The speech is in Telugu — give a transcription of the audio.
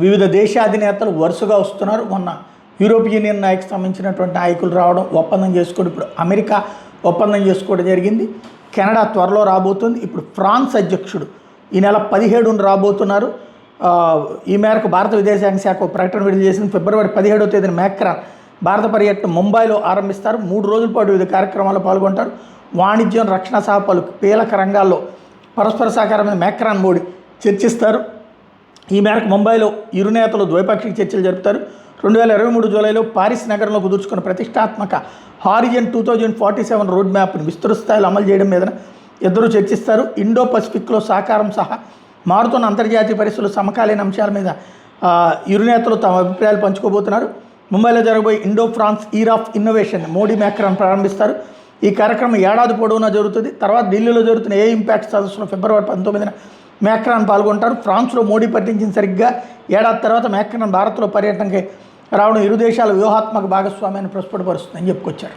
వివిధ దేశాధినేతలు వరుసగా వస్తున్నారు. మొన్న యూరోపియన్ యూనియన్ నాయకు సంబంధించినటువంటి నాయకులు రావడం, ఒప్పందం చేసుకోవడం, ఇప్పుడు అమెరికా ఒప్పందం చేసుకోవడం జరిగింది. కెనడా త్వరలో రాబోతుంది. ఇప్పుడు ఫ్రాన్స్ అధ్యక్షుడు ఈ నెల 17న రాబోతున్నారు. ఈ మేరకు భారత విదేశాంగ శాఖ ప్రకటన విడుదల చేసింది. ఫిబ్రవరి 17వ తేదీన మ్యాక్రాన్ భారత పర్యటన ముంబైలో ఆరంభిస్తారు. 3 రోజుల పాటు వివిధ కార్యక్రమాల్లో పాల్గొంటారు. వాణిజ్యం, రక్షణ సహా పలు కీలక రంగాల్లో పరస్పర సహకారం మీద మ్యాక్రాన్ మోడీ చర్చిస్తారు. ఈ మేరకు ముంబైలో ఇరు నేతలు ద్వైపాక్షిక చర్చలు జరుపుతారు. 2023 జూలైలో పారిస్ నగరంలో కుదుర్చుకున్న ప్రతిష్టాత్మక హారిజన్ 2047 రోడ్ మ్యాప్ను విస్తృత స్థాయిలో అమలు చేయడం మీద ఇద్దరు చర్చిస్తారు. ఇండో పసిఫిక్లో సహకారం సహా మారుతున్న అంతర్జాతీయ పరిస్థితులు, సమకాలీన అంశాల మీద ఇరు నేతలు తమ అభిప్రాయాలు పంచుకోబోతున్నారు. ముంబైలో జరగబోయే Indo France year of innovation Modi Macron ప్రారంభిస్తారు. ఈ కార్యక్రమం ఏడాది పొడవునా జరుగుతుంది. తర్వాత ఢిల్లీలో జరుగుతున్న ఏ ఇంపాక్ట్ సదస్సులో ఫిబ్రవరి 19న మ్యాక్రాన్ పాల్గొంటారు. ఫ్రాన్స్లో మోడీ పర్యటించిన సరిగ్గా ఏడాది తర్వాత మ్యాక్రాన్ భారత్లో పర్యటనకి రావడం ఇరు దేశాల వ్యూహాత్మక భాగస్వామ్యాన్ని ప్రస్ఫుటపరుస్తుందని చెప్పుకొచ్చారు.